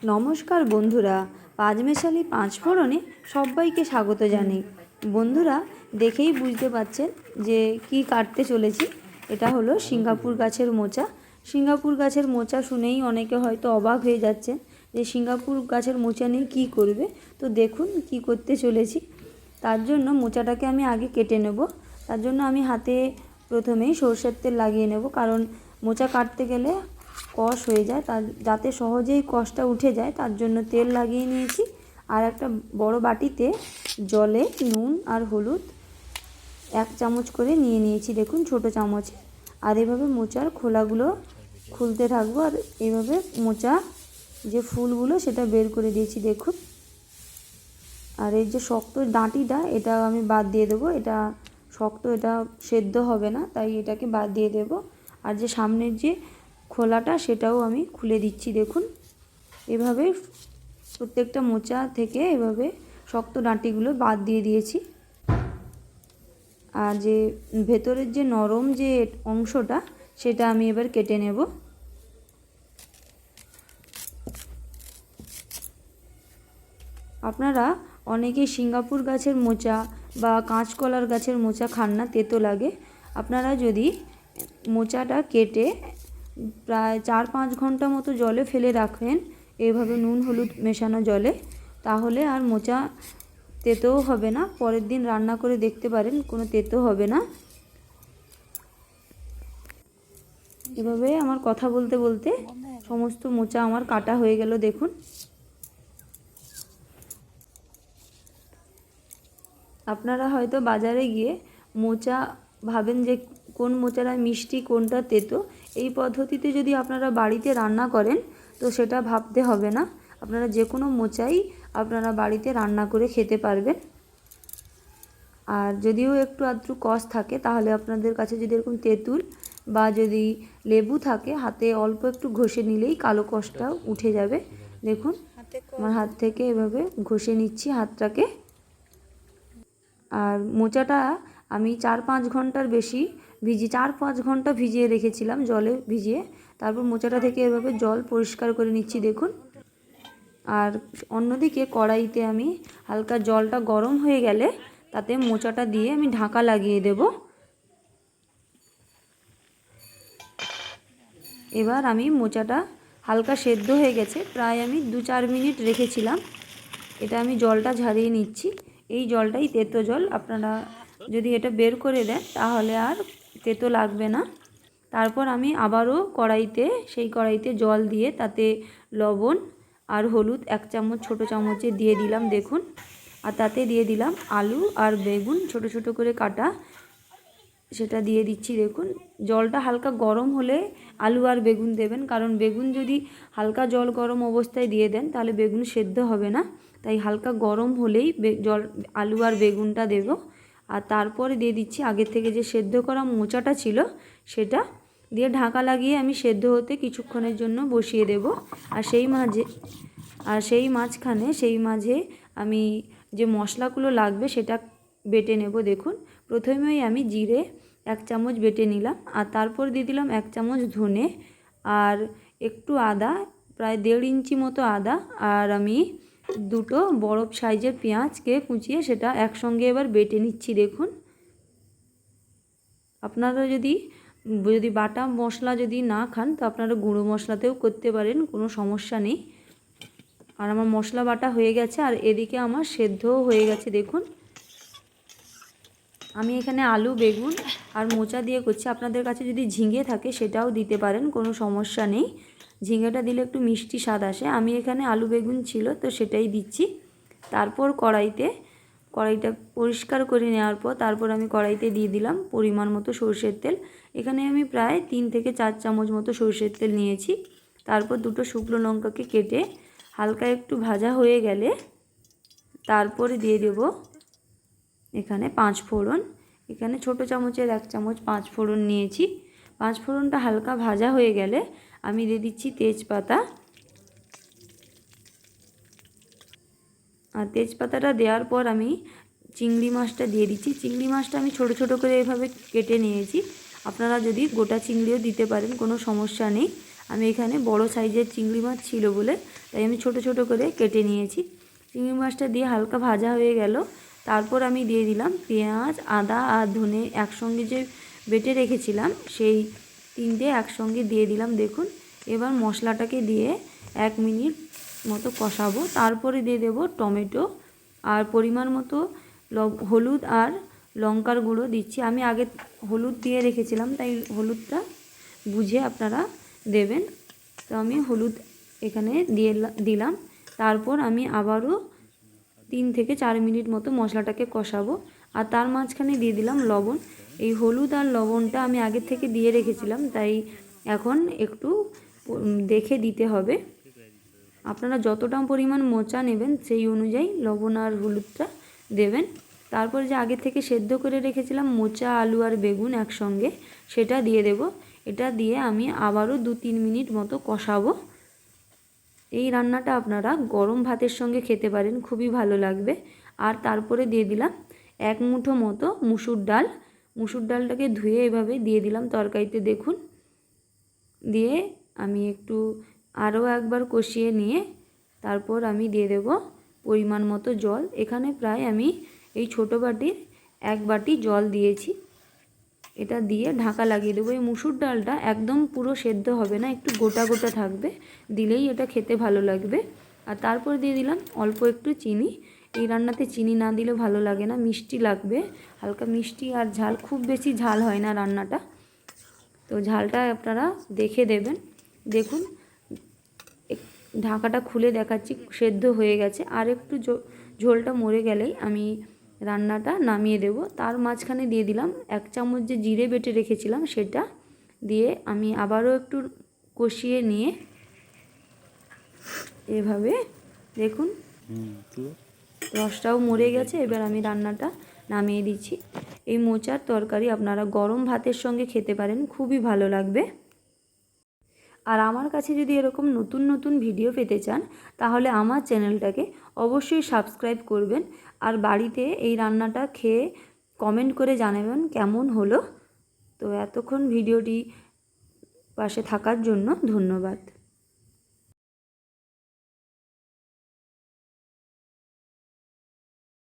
নমস্কার বন্ধুরা, পাঁচমেশালি পাঁচফোড়নে সবাইকে স্বাগত জানাই। বন্ধুরা, দেখেই বুঝতে পারছেন যে কি কাটতে চলেছি। এটা হলো সিঙ্গাপুর গাছের মোচা। সিঙ্গাপুর গাছের মোচা শুনেই অনেকে হয়তো অবাক হয়ে যাচ্ছেন যে সিঙ্গাপুর গাছের মোচা নিয়ে কী করবে। তো দেখুন কি করতে চলেছি। তার জন্য মোচাটাকে আমি আগে কেটে নেব। তার জন্য আমি হাতে প্রথমেই সরষের তেল লাগিয়ে নেব, কারণ মোচা কাটতে গেলে কষ হয়ে যায়, তার যাতে সহজেই কষটা উঠে যায় তার জন্য তেল লাগিয়ে নিয়েছি। আর একটা বড় বাটিতে জলে নুন আর হলুদ 1 চামচ করে নিয়ে নিয়েছি, দেখুন ছোট চামচে। আর এভাবে মোচার খোলাগুলো খুলতে থাকবো, আর এইভাবে মোচা যে ফুলগুলো সেটা বের করে দিয়েছি, দেখুন। আর এই যে শক্ত ডাঁটিটা, এটা আমি বাদ দিয়ে দেবো। এটা শক্ত, এটা সেদ্ধ হবে না, তাই এটাকে বাদ দিয়ে দেব। আর যে সামনের যে খোলাটা সেটাও আমি খুলে দিচ্ছি, দেখুন। এভাবে প্রত্যেকটা মোচা থেকে এভাবে শক্ত ডাঁটিগুলো বাদ দিয়ে দিয়েছি। আর যে ভেতরের যে নরম যে অংশটা সেটা আমি এবার কেটে নেব। আপনারা অনেকেই সিঙ্গাপুর গাছের মোচা বা কাঁচকলার গাছের মোচা খান না, তেতো লাগে। আপনারা যদি মোচাটা কেটে প্রায় 4-5 ঘন্টা মতো জলে ফেলে রাখেন, এইভাবে নুন হলুদ মেশানো জলে, তাহলে আর মোচা তেতোও হবে না। পরের দিন রান্না করে দেখতে পারেন, কোনো তেতো হবে না। এভাবে আমার কথা বলতে বলতে সমস্ত মোচা আমার কাটা হয়ে গেল, দেখুন। আপনারা হয়তো বাজারে গিয়ে মোচা ভাবেন যে কোন মোচাটা মিষ্টি কোনটা তেতো। এই পদ্ধতিতে যদি আপনারা বাড়িতে রান্না করেন তো সেটা ভাবতে হবে না। আপনারা যে কোনো মোচাই আপনারা বাড়িতে রান্না করে খেতে পারবেন। আর যদিও একটু আধটু কষ থাকে, তাহলে আপনাদের কাছে যদি এরকম তেঁতুল বা যদি লেবু থাকে, হাতে অল্প একটু ঘষে নিলেই কালো কষটাও উঠে যাবে। দেখুন আমার হাত থেকে এভাবে ঘষে নিচ্ছি হাতটাকে। আর মোচাটা আমি 4-5 ঘন্টার বেশি 4-5 ঘন্টা ভিজিয়ে রেখেছিলাম, জলে ভিজিয়ে। তারপর মোচাটা থেকে এভাবে জল পরিষ্কার করে নিচ্ছি, দেখুন। আর অন্যদিকে কড়াইতে আমি হালকা জলটা গরম হয়ে গেলে তাতে মোচাটা দিয়ে আমি ঢাকা লাগিয়ে দেব। এবার আমি মোচাটা হালকা সেদ্ধ হয়ে গেছে, প্রায় আমি 2-4 মিনিট রেখেছিলাম। এটা আমি জলটা ঝরিয়ে নিচ্ছি। এই জলটাই তেতো জল। আপনারা যদি এটা বের করে দেন তাহলে আর তেতো লাগবে না। তারপর আমি আবারও সেই কড়াইতে জল দিয়ে তাতে লবণ আর হলুদ 1 চামচ ছোটো চামচে দিয়ে দিলাম, দেখুন। আর তাতে দিয়ে দিলাম আলু আর বেগুন ছোট ছোট করে কাটা, সেটা দিয়ে দিচ্ছি, দেখুন। জলটা হালকা গরম হলে আলু আর বেগুন দেবেন, কারণ বেগুন যদি হালকা জল গরম অবস্থায় দিয়ে দেন তাহলে বেগুন সেদ্ধ হবে না। তাই হালকা গরম হলেই আলু আর বেগুনটা দেব। আর তারপরে দিয়ে দিচ্ছি আগের থেকে যে সেদ্ধ করা মোচাটা ছিল সেটা দিয়ে ঢাকা লাগিয়ে আমি সেদ্ধ হতে কিছুক্ষণের জন্য বসিয়ে দেব। আর সেই মাঝে আমি যে মশলাগুলো লাগবে সেটা বেটে নেব, দেখুন। প্রথমেই আমি জিরে 1 চামচ বেটে নিলাম, আর তারপর দিয়ে দিলাম 1 চামচ ধনে আর একটু আদা, প্রায় 1.5 ইঞ্চি মতো আদা। আর আমি 2টো বড় সাইজের পেঁয়াজকে কুচিয়ে সেটা একসঙ্গে এবার বেটে নিচ্ছি, দেখুন। আপনারা যদি বাটা মশলা যদি না খান তো আপনারা গুঁড়ো মশলাতেও করতে পারেন, কোনো সমস্যা নেই। আর আমার মশলা বাটা হয়ে গেছে, আর এদিকে আমার সেদ্ধও হয়ে গেছে, দেখুন। আমি এখানে আলু বেগুন আর মোচা দিয়ে করছি। আপনাদের কাছে যদি ঝিঙে থাকে সেটাও দিতে পারেন, কোনো সমস্যা নেই। ঝিঙেটা দিলে একটু মিষ্টি স্বাদ আসে। আমি এখানে আলু বেগুন ছিল তো সেটাই দিচ্ছি। তারপর কড়াইটা পরিষ্কার করে নেওয়ার পর তারপর আমি কড়াইতে দিয়ে দিলাম পরিমাণ মতো সরষের তেল। এখানে আমি প্রায় 3 থেকে 4 চামচ মতো সরষের তেল নিয়েছি। তারপর 2টো শুকনো লঙ্কাকে কেটে হালকা একটু ভাজা হয়ে গেলে তারপরে দিয়ে দেব এখানে 5 ফোড়ন। এখানে ছোটো চামচের 1 চামচ 5 ফোড়ন নিয়েছি। 5 ফোড়নটা হালকা ভাজা হয়ে গেলে আমি দিয়ে দিচ্ছি তেজপাতা। আর তেজপাতাটা দেওয়ার পর আমি চিংড়ি মাছটা দিয়ে দিচ্ছি। চিংড়ি মাছটা আমি ছোট ছোট করে এভাবে কেটে নিয়েছি। আপনারা যদি গোটা চিংড়িও দিতে পারেন, কোনো সমস্যা নেই। আমি এখানে বড় সাইজের চিংড়ি মাছ ছিল বলে তাই আমি ছোট ছোট করে কেটে নিয়েছি। চিংড়ি মাছটা দিয়ে হালকা ভাজা হয়ে গেল, তারপর আমি দিয়ে দিলাম পেঁয়াজ, আদা আর ধনে একসঙ্গে যে বেটে রেখেছিলাম সেই তিনটে একসঙ্গে দিয়ে দিলাম। দেখুন, এবার মশলাটাকে দিয়ে 1 মিনিট মতো কষাবো। তারপরে দিয়ে দেব টমেটো আর পরিমাণ মতো হলুদ আর লঙ্কার গুঁড়ো দিচ্ছি। আমি আগে হলুদ দিয়ে রেখেছিলাম, তাই হলুদটা বুঝে আপনারা দেবেন। তো আমি হলুদ এখানে দিলাম। তারপর আমি আবারও 3 থেকে 4 মিনিট মতো মশলাটাকে কষাবো। আর তার মাঝখানে দিয়ে দিলাম লবণ। এই হলুদ আর লবণটা আমি আগে থেকে দিয়ে রেখেছিলাম, তাই এখন একটু দেখে দিতে হবে। আপনারা যতটা পরিমাণ মোচা নেবেন সেই অনুযায়ী লবণ আর হলুদটা দেবেন। তারপর যে আগে থেকে সেদ্ধ করে রেখেছিলাম মোচা, আলু আর বেগুন একসঙ্গে, সেটা দিয়ে দেব। এটা দিয়ে আমি আবারও 2-3 মিনিট মতো কষাবো। এই রান্নাটা আপনারা গরম ভাতের সঙ্গে খেতে পারেন, খুবই ভালো লাগবে। আর তারপরে দিয়ে দিলাম 1 মুঠো মতো মুসুর ডাল। মুসুর ডালটাকে ধুয়ে এভাবে দিয়ে দিলাম তরকারিতে, দেখুন। দিয়ে আমি একটু আরও একবার কষিয়ে নিয়ে তারপর আমি দিয়ে দেব পরিমাণ মতো জল। এখানে প্রায় আমি এই ছোটো বাটির 1 বাটি জল দিয়েছি। এটা দিয়ে ঢাকা লাগিয়ে দেবো। এই মুসুর ডালটা একদম পুরো সেদ্ধ হবে না, একটু গোটা গোটা থাকবে, দিলেই এটা খেতে ভালো লাগবে। আর তারপর দিয়ে দিলাম অল্প একটু চিনি। এই রান্নাতে চিনি না দিলে ভালো লাগে না, মিষ্টি লাগবে, হালকা মিষ্টি আর ঝাল, খুব বেশি ঝাল হয় না রান্নাটা। তো ঝালটা আপনারা দেখে দেবেন। দেখুন, ঢাকাটা খুলে দেখাচ্ছি, সেদ্ধ হয়ে গেছে। আর একটু ঝোলটা মরে গেলেই আমি রান্নাটা নামিয়ে দেব। তার মাঝখানে দিয়ে দিলাম 1 চামচ যে জিরে বেটে রেখেছিলাম, সেটা দিয়ে আমি আবারও একটু কষিয়ে নিয়ে এভাবে দেখুন রসটাও মরে গেছে। এবার আমি রান্নাটা নামিয়ে দিচ্ছি। এই মোচার তরকারি আপনারা গরম ভাতের সঙ্গে খেতে পারেন, খুবই ভালো লাগবে। আর আমার কাছে যদি এরকম নতুন নতুন ভিডিও পেতে চান, তাহলে আমার চ্যানেলটাকে অবশ্যই সাবস্ক্রাইব করবেন। আর বাড়িতে এই রান্নাটা খেয়ে কমেন্ট করে জানাবেন কেমন হলো। তো এতক্ষণ ভিডিওটি পাশে থাকার জন্য ধন্যবাদ।